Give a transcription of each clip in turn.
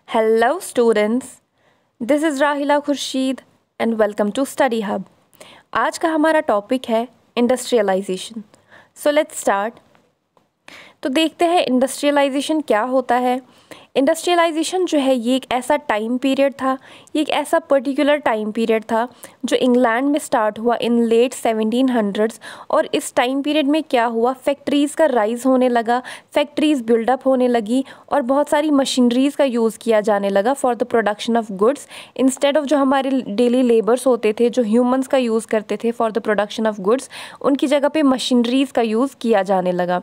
Hello students, this is राहिला Khurshid and welcome to Study Hub. आज का हमारा टॉपिक है इंडस्ट्रियलाइजेशन. So let's start. तो देखते हैं इंडस्ट्रियलाइजेशन क्या होता है. इंडस्ट्रियलाइजेशन जो है ये एक ऐसा टाइम पीरियड था, ये एक ऐसा पर्टिकुलर टाइम पीरियड था जो इंग्लैंड में स्टार्ट हुआ इन लेट 1700s. और इस टाइम पीरियड में क्या हुआ, फैक्ट्रीज़ का राइज़ होने लगा, फैक्ट्रीज़ बिल्डअप होने लगी और बहुत सारी मशीनरीज़ का यूज़ किया जाने लगा for the production of goods. Instead of जो हमारे डेली लेबर्स होते थे, जो ह्यूमंस का यूज़ करते थे for the production of goods, उनकी जगह पे मशीनरीज़ का यूज़ किया जाने लगा.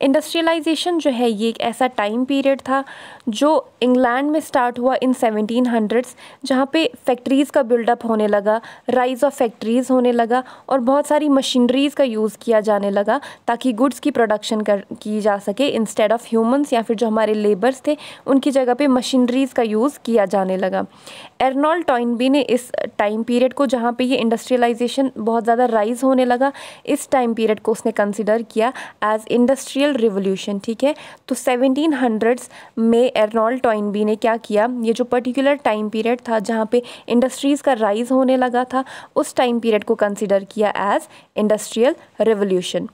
इंडस्ट्रियलाइजेशन जो है ये एक ऐसा टाइम पीरियड था जो इंग्लैंड में स्टार्ट हुआ इन 1700s, जहाँ पे फैक्ट्रीज़ का बिल्डअप होने लगा, राइज़ ऑफ फैक्ट्रीज़ होने लगा और बहुत सारी मशीनरीज़ का यूज़ किया जाने लगा ताकि गुड्स की प्रोडक्शन की जा सके. इंस्टेड ऑफ ह्यूमंस या फिर जो हमारे लेबर्स थे उनकी जगह पे मशीनरीज़ का यूज़ किया जाने लगा. अर्नोल्ड टॉइनबी ने इस टाइम पीरियड को, जहाँ पे ये इंडस्ट्रियलाइजेशन बहुत ज़्यादा राइज़ होने लगा, इस टाइम पीरियड को उसने कंसिडर किया एज इंडस्ट्रियल रिवोल्यूशन. ठीक है, तो 1700s में अर्नोल्ड टॉइनबी ने क्या किया, ये जो पर्टिकुलर टाइम पीरियड था जहाँ पे इंडस्ट्रीज़ का राइज़ होने लगा था, उस टाइम पीरियड को कंसिडर किया एज इंडस्ट्रियल रिवोल्यूशन.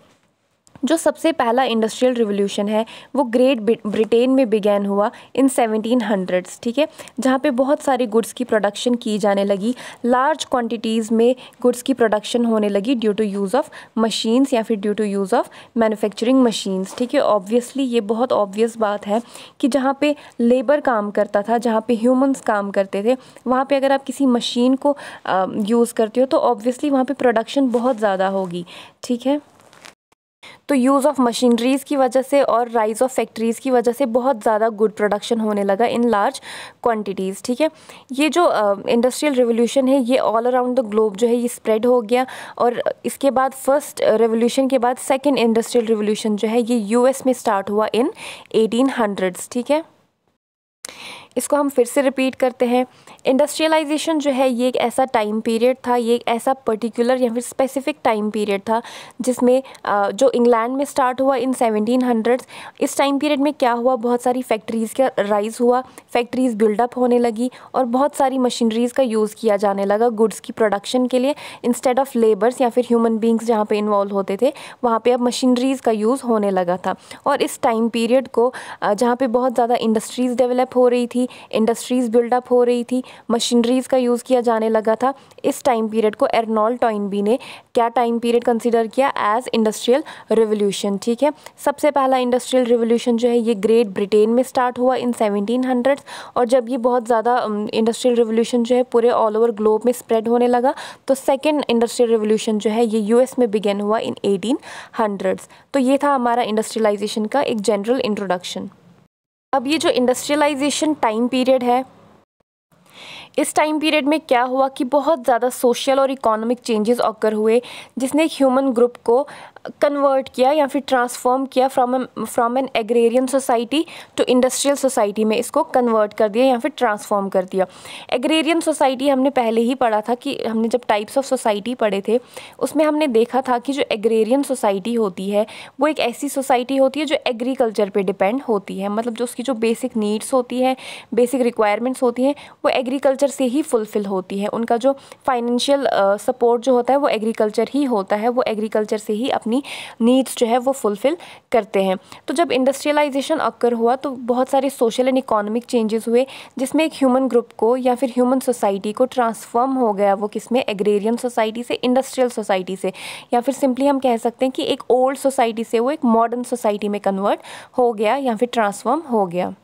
जो सबसे पहला इंडस्ट्रियल रिवोल्यूशन है वो ग्रेट ब्रिटेन में बिगैन हुआ इन 1700s. ठीक है, जहाँ पे बहुत सारे गुड्स की प्रोडक्शन की जाने लगी, लार्ज क्वांटिटीज़ में गुड्स की प्रोडक्शन होने लगी due to use of machines या फिर due to use of manufacturing machines. ठीक है, ऑब्वियसली ये बहुत ऑब्वियस बात है कि जहाँ पे लेबर काम करता था, जहाँ पे ह्यूमंस काम करते थे, वहाँ पे अगर आप किसी मशीन को यूज़ करते हो तो ऑब्वियसली वहाँ पे प्रोडक्शन बहुत ज़्यादा होगी. ठीक है, तो यूज़ ऑफ मशीनरीज़ की वजह से और राइज़ ऑफ फैक्ट्रीज़ की वजह से बहुत ज़्यादा गुड प्रोडक्शन होने लगा इन लार्ज क्वांटिटीज़. ठीक है, ये जो इंडस्ट्रियल रिवोल्यूशन है ये ऑल अराउंड द ग्लोब जो है ये स्प्रेड हो गया. और इसके बाद फर्स्ट रिवोल्यूशन के बाद सेकंड इंडस्ट्रियल रिवोल्यूशन जो है ये यूएस में स्टार्ट हुआ इन 1800s. ठीक है, इसको हम फिर से रिपीट करते हैं. इंडस्ट्रियलाइजेशन जो है ये एक ऐसा टाइम पीरियड था, ये एक ऐसा पर्टिकुलर या फिर स्पेसिफिक टाइम पीरियड था जिसमें जो इंग्लैंड में स्टार्ट हुआ इन 1700s. इस टाइम पीरियड में क्या हुआ, बहुत सारी फैक्ट्रीज़ का राइज़ हुआ, फैक्ट्रीज़ बिल्डअप होने लगी और बहुत सारी मशीनरीज़ का यूज़ किया जाने लगा गुड्स की प्रोडक्शन के लिए. इंस्टेड ऑफ लेबर्स या फिर ह्यूमन बींग्स जहाँ पे इन्वॉल्व होते थे, वहाँ पे अब मशीनरीज़ का यूज़ होने लगा था. और इस टाइम पीरियड को जहाँ पे बहुत ज़्यादा इंडस्ट्रीज़ डेवलप हो रही थी, इंडस्ट्रीज़ बिल्डअप हो रही थी, मशीनरीज़ का यूज़ किया जाने लगा था, इस टाइम पीरियड को अर्नोल्ड टॉइनबी ने क्या टाइम पीरियड कंसीडर किया, एज इंडस्ट्रियल रिवोल्यूशन. ठीक है, सबसे पहला इंडस्ट्रियल रिवोल्यूशन जो है ये ग्रेट ब्रिटेन में स्टार्ट हुआ इन 1700s. और जब ये बहुत ज़्यादा इंडस्ट्रियल रिवोल्यूशन जो है पूरे ऑल ओवर ग्लोब में स्प्रेड होने लगा तो सेकेंड इंडस्ट्रियल रिवोल्यूशन जो है ये यूएस में बिगेन हुआ इन 1800s. तो ये था हमारा इंडस्ट्रियलाइजेशन का एक जनरल इंट्रोडक्शन. अब ये जो इंडस्ट्रियलाइजेशन टाइम पीरियड है, इस टाइम पीरियड में क्या हुआ कि बहुत ज़्यादा सोशल और इकोनॉमिक चेंजेस ऑकर हुए जिसने ह्यूमन ग्रुप को कन्वर्ट किया या फिर ट्रांसफॉर्म किया from an agrarian society to industrial society में इसको कन्वर्ट कर दिया या फिर ट्रांसफॉर्म कर दिया. एग्रेरियन सोसाइटी हमने पहले ही पढ़ा था कि हमने जब टाइप्स ऑफ सोसाइटी पढ़े थे उसमें हमने देखा था कि जो एग्रेरियन सोसाइटी होती है वो एक ऐसी सोसाइटी होती है जो एग्रीकल्चर पे डिपेंड होती है. मतलब जो उसकी जो बेसिक नीड्स होती है, बेसिक रिक्वायरमेंट्स होती हैं वो एग्रीकल्चर से ही फुलफ़िल होती है. उनका जो फाइनेंशियल सपोर्ट जो होता है वो एग्रीकल्चर ही होता है, वो एग्रीकल्चर से ही अपनी नीड्स जो है वो फुलफ़िल करते हैं. तो जब इंडस्ट्रियलाइजेशन अकर हुआ तो बहुत सारे सोशल एंड इकोनॉमिक चेंजेस हुए जिसमें एक ह्यूमन ग्रुप को या फिर ह्यूमन सोसाइटी को ट्रांसफॉर्म हो गया वो किसमें, एग्रेरियन सोसाइटी से इंडस्ट्रियल सोसाइटी से, या फिर सिंपली हम कह सकते हैं कि एक ओल्ड सोसाइटी से वो एक मॉडर्न सोसाइटी में कन्वर्ट हो गया या फिर ट्रांसफॉर्म हो गया.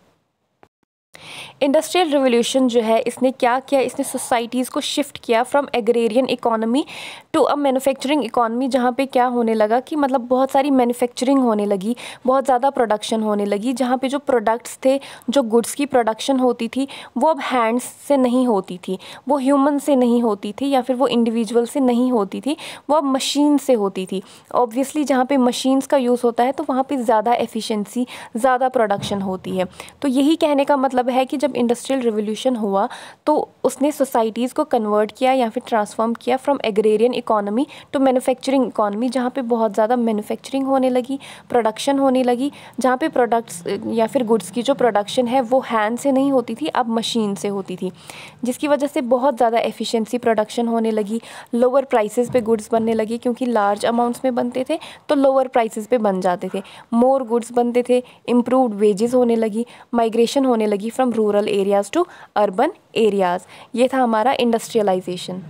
इंडस्ट्रियल रिवोल्यूशन जो है इसने क्या किया, इसने सोसाइटीज़ को शिफ्ट किया from agrarian economy to a manufacturing economy, जहाँ पे क्या होने लगा कि मतलब बहुत सारी मैन्युफैक्चरिंग होने लगी, बहुत ज़्यादा प्रोडक्शन होने लगी, जहाँ पे जो प्रोडक्ट्स थे, जो गुड्स की प्रोडक्शन होती थी वो अब हैंड्स से नहीं होती थी, वो ह्यूमन से नहीं होती थी या फिर वो इंडिविजुअल से नहीं होती थी, वो अब मशीन से होती थी. ऑब्वियसली जहाँ पे मशीन्स का यूज़ होता है तो वहाँ पे ज़्यादा एफिशिएंसी, ज़्यादा प्रोडक्शन होती है. तो यही कहने का मतलब है कि जब इंडस्ट्रियल रिवोल्यूशन हुआ तो उसने सोसाइटीज़ को कन्वर्ट किया या फिर ट्रांसफॉर्म किया from agrarian economy to manufacturing economy, जहाँ पे बहुत ज़्यादा मैन्युफैक्चरिंग होने लगी, प्रोडक्शन होने लगी, जहाँ पे प्रोडक्ट्स या फिर गुड्स की जो प्रोडक्शन है वो हैंड से नहीं होती थी, अब मशीन से होती थी, जिसकी वजह से बहुत ज़्यादा एफिशिएंसी प्रोडक्शन होने लगी। लोअर प्राइसेस पे गुड्स बनने लगे, क्योंकि लार्ज अमाउंट्स में बनते थे तो लोअर प्राइसेस पे बन जाते थे, मोर गुड्स बनते थे, इम्प्रूव्ड वेजेस होने लगी, माइग्रेशन होने लगी from rural areas to urban areas. ये था हमारा इंडस्ट्रियलाइजेशन।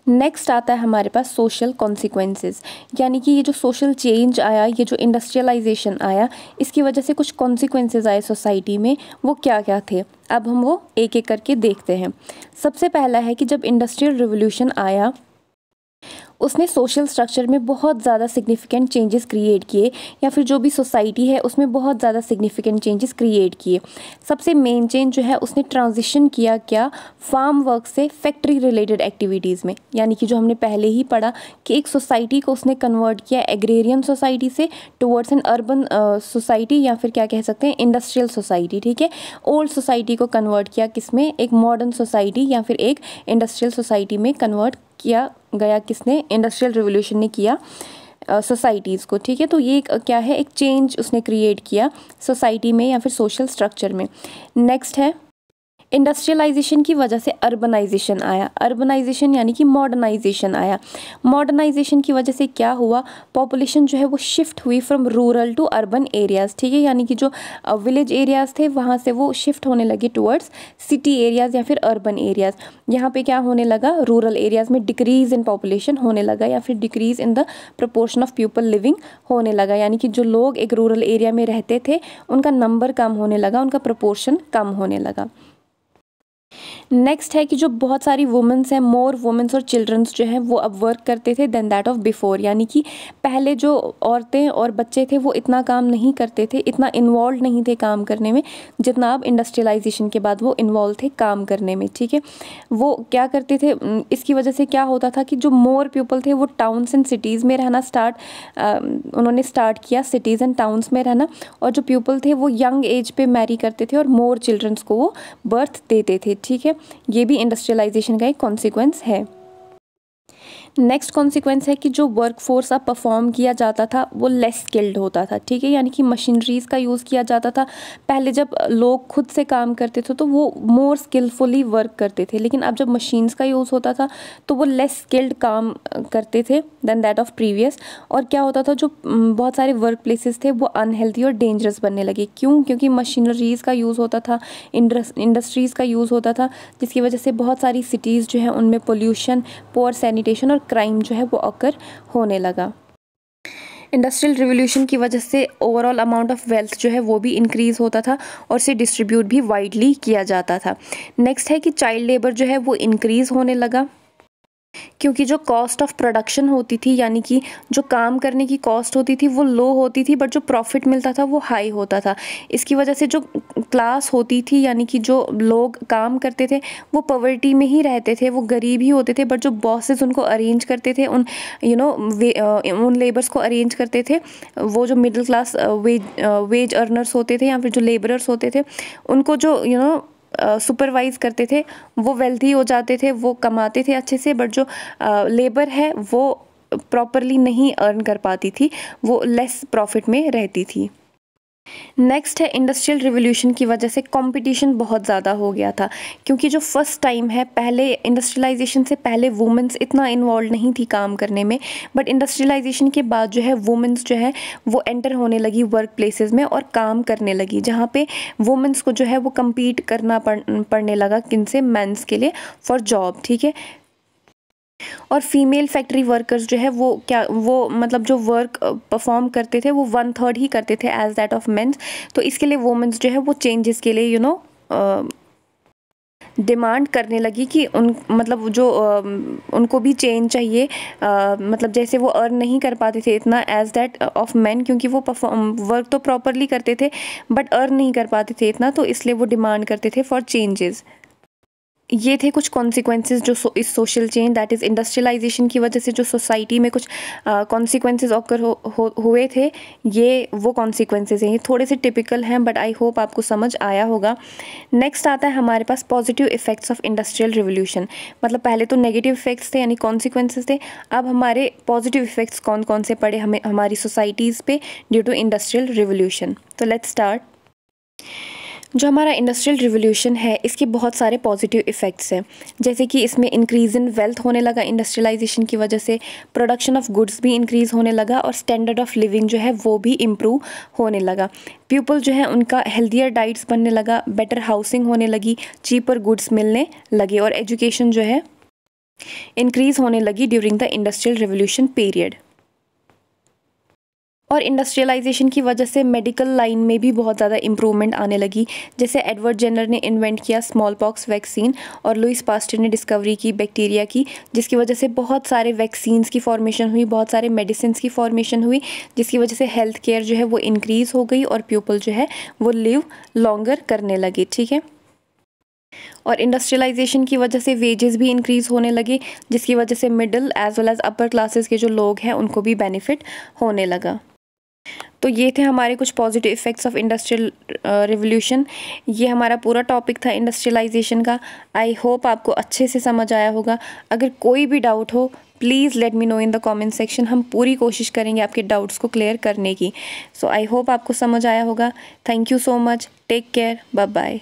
नेक्स्ट आता है हमारे पास सोशल कॉन्सिक्वेंसेस, यानी कि ये जो सोशल चेंज आया, ये जो इंडस्ट्रियलाइजेशन आया, इसकी वजह से कुछ कॉन्सिक्वेंसेस आए सोसाइटी में। वो क्या क्या थे, अब हम वो एक एक करके देखते हैं। सबसे पहला है कि जब इंडस्ट्रियल रिवोल्यूशन आया उसने सोशल स्ट्रक्चर में बहुत ज़्यादा सिग्निफिकेंट चेंजेस क्रिएट किए, या फिर जो भी सोसाइटी है उसमें बहुत ज़्यादा सिग्निफिकेंट चेंजेस क्रिएट किए। सबसे मेन चेंज जो है उसने ट्रांजिशन किया क्या, फार्म वर्क से फैक्ट्री रिलेटेड एक्टिविटीज़ में, यानी कि जो हमने पहले ही पढ़ा कि एक सोसाइटी को उसने कन्वर्ट किया एग्रेरियन सोसाइटी से टुवर्ड्स एन अर्बन सोसाइटी, या फिर क्या कह सकते हैं इंडस्ट्रियल सोसाइटी। ठीक है, ओल्ड सोसाइटी को कन्वर्ट किया किसमें, एक मॉडर्न सोसाइटी या फिर एक इंडस्ट्रियल सोसाइटी में कन्वर्ट किया गया। किसने, इंडस्ट्रियल रिवोल्यूशन ने किया सोसाइटीज़ को। ठीक है, तो ये क्या है, एक चेंज उसने क्रिएट किया सोसाइटी में या फिर सोशल स्ट्रक्चर में। नेक्स्ट है इंडस्ट्रियलाइजेशन की वजह से अर्बनाइजेशन आया। अर्बनाइजेशन यानी कि मॉडर्नाइजेशन आया। मॉडर्नाइजेशन की वजह से क्या हुआ, पॉपुलेशन जो है वो शिफ्ट हुई from rural to urban areas. ठीक है, यानी कि जो विलेज एरियाज़ थे वहाँ से वो शिफ्ट होने लगे टुवर्ड्स सिटी एरियाज़ या फिर अर्बन एरियाज़। यहाँ पे क्या होने लगा, रूरल एरियाज़ में डिक्रीज़ इन पॉपुलेशन होने लगा, या फिर decrease in the proportion of people living होने लगा, यानी कि जो लोग एक रूरल एरिया में रहते थे उनका नंबर कम होने लगा, उनका प्रपोर्शन कम होने लगा। नेक्स्ट है कि जो बहुत सारी वुमेंस हैं, मोर वुमेंस और चिल्ड्रंस जो हैं वो अब वर्क करते थे देन दैट ऑफ बिफोर, यानी कि पहले जो औरतें और बच्चे थे वो इतना काम नहीं करते थे, इतना इन्वॉल्व नहीं थे काम करने में, जितना अब इंडस्ट्रियलाइजेशन के बाद वो इन्वॉल्व थे काम करने में। ठीक है, वो क्या करते थे, इसकी वजह से क्या होता था कि जो मोर पीपल थे वो टाउन्स एंड सिटीज़ में रहना उन्होंने स्टार्ट किया, सिटीज़ एंड टाउन्स में रहना, और जो पीपल थे वो यंग एज पे मैरी करते थे और मोर चिल्ड्रंस को वो बर्थ देते थे। ठीक है, ये भी इंडस्ट्रियलाइजेशन का एक कॉन्सिक्वेंस है। नेक्स्ट कॉन्सिक्वेंस है कि जो वर्क फोर्स अब परफॉर्म किया जाता था वो लेस स्किल्ड होता था। ठीक है, यानी कि मशीनरीज़ का यूज़ किया जाता था। पहले जब लोग खुद से काम करते थे तो वो मोर स्किलफुली वर्क करते थे, लेकिन अब जब मशीन्स का यूज़ होता था तो वो लेस स्किल्ड काम करते थे देन दैट ऑफ प्रीवियस। और क्या होता था, जो बहुत सारे वर्क प्लेसेस थे वो अनहेल्दी और डेंजरस बनने लगे। क्यों, क्योंकि मशीनरीज़ का यूज़ होता था, इंडस्ट्रीज़ का यूज़ होता था, जिसकी वजह से बहुत सारी सिटीज़ जो है उनमें पोल्यूशन, पुअर सैनिटेशन और क्राइम जो है वो अकर होने लगा। इंडस्ट्रियल रिवोल्यूशन की वजह से ओवरऑल अमाउंट ऑफ वेल्थ जो है वो भी इंक्रीज़ होता था और इसे डिस्ट्रीब्यूट भी वाइडली किया जाता था। नेक्स्ट है कि चाइल्ड लेबर जो है वो इंक्रीज़ होने लगा, क्योंकि जो कॉस्ट ऑफ प्रोडक्शन होती थी, यानी कि जो काम करने की कॉस्ट होती थी वो लो होती थी, बट जो प्रॉफिट मिलता था वो हाई होता था। इसकी वजह से जो क्लास होती थी, यानी कि जो लोग काम करते थे वो पॉवर्टी में ही रहते थे, वो गरीब ही होते थे, बट जो बॉसेस उनको अरेंज करते थे, उन लेबर्स को अरेंज करते थे, वो जो मिडिल क्लास वेज अर्नर्स होते थे या फिर जो लेबरर्स होते थे उनको जो सुपरवाइज करते थे, वो वेल्थी हो जाते थे, वो कमाते थे अच्छे से, बट जो लेबर है वो प्रॉपरली नहीं अर्न कर पाती थी, वो लेस प्रॉफिट में रहती थी। नेक्स्ट है इंडस्ट्रियल रिवोल्यूशन की वजह से कंपटीशन बहुत ज़्यादा हो गया था, क्योंकि जो फर्स्ट टाइम है, पहले इंडस्ट्रियलाइजेशन से पहले वुमेंस इतना इन्वॉल्व नहीं थी काम करने में, बट इंडस्ट्रियलाइजेशन के बाद जो है वुमेंस जो है वो एंटर होने लगी वर्क प्लेसेस में और काम करने लगी, जहाँ पे वुमेंस को जो है वो कम्पीट करना पड़ने लगा किनसे, मेंस के लिए फॉर जॉब। ठीक है, और फीमेल फैक्ट्री वर्कर्स जो है वो मतलब जो वर्क परफॉर्म करते थे वो 1/3 ही करते थे एज दैट ऑफ मेंस। तो इसके लिए वुमेन्स जो है वो चेंजेस के लिए डिमांड करने लगी कि उनको भी चेंज चाहिए, मतलब जैसे वो अर्न नहीं कर पाते थे इतना एज दैट ऑफ मैन, क्योंकि वो वर्क तो प्रॉपरली करते थे बट अर्न नहीं कर पाते थे इतना, तो इसलिए वो डिमांड करते थे फॉर चेंजेस। ये थे कुछ कॉन्सिक्वेंसेस जो इस social change that is industrialization की वजह से जो सोसाइटी में कुछ कॉन्सिक्वेंसेस ऑकर हुए थे, ये वो कॉन्सिक्वेंसेस हैं। ये थोड़े से टिपिकल हैं बट आई होप आपको समझ आया होगा। नेक्स्ट आता है हमारे पास positive effects of industrial revolution. मतलब पहले तो नेगेटिव इफ़ेक्ट्स थे यानी कॉन्सिक्वेंसेस थे, अब हमारे पॉजिटिव इफ़ेक्ट्स कौन कौन से पड़े हमें हमारी सोसाइटीज़ पे ड्यू टू इंडस्ट्रियल रिवोल्यूशन। तो लेट्स स्टार्ट। जो हमारा इंडस्ट्रियल रिवोल्यूशन है इसके बहुत सारे पॉजिटिव इफ़ेक्ट्स हैं, जैसे कि इसमें इंक्रीज़ इन वेल्थ होने लगा इंडस्ट्रियलाइजेशन की वजह से, प्रोडक्शन ऑफ गुड्स भी इंक्रीज़ होने लगा और स्टैंडर्ड ऑफ लिविंग जो है वो भी इम्प्रूव होने लगा। पीपल जो है उनका हेल्दियर डाइट्स बनने लगा, बेटर हाउसिंग होने लगी, चीपर गुड्स मिलने लगे और एजुकेशन जो है इंक्रीज़ होने लगी during the industrial revolution period. और इंडस्ट्रियलाइजेशन की वजह से मेडिकल लाइन में भी बहुत ज़्यादा इम्प्रूवमेंट आने लगी। जैसे एडवर्ड जेनर ने इन्वेंट किया स्मॉल पॉक्स वैक्सीन और लुइस पास्टर ने डिस्कवरी की बैक्टीरिया की, जिसकी वजह से बहुत सारे वैक्सीन्स की फॉर्मेशन हुई, बहुत सारे मेडिसिन की फॉर्मेशन हुई, जिसकी वजह से हेल्थ केयर जो है वो इंक्रीज़ हो गई और पीपल जो है वो लिव लॉन्गर करने लगे। ठीक है। और इंडस्ट्रियलाइजेशन की वजह से वेजेस भी इंक्रीज़ होने लगे, जिसकी वजह से middle age well as upper classes के जो लोग हैं उनको भी बेनिफिट होने लगा। तो ये थे हमारे कुछ positive effects of industrial revolution. ये हमारा पूरा टॉपिक था इंडस्ट्रियलाइजेशन का। आई होप आपको अच्छे से समझ आया होगा। अगर कोई भी डाउट हो please let me know in the comment section. हम पूरी कोशिश करेंगे आपके डाउट्स को क्लियर करने की। सो आई होप आपको समझ आया होगा। Thank you so much. Take care. Bye bye.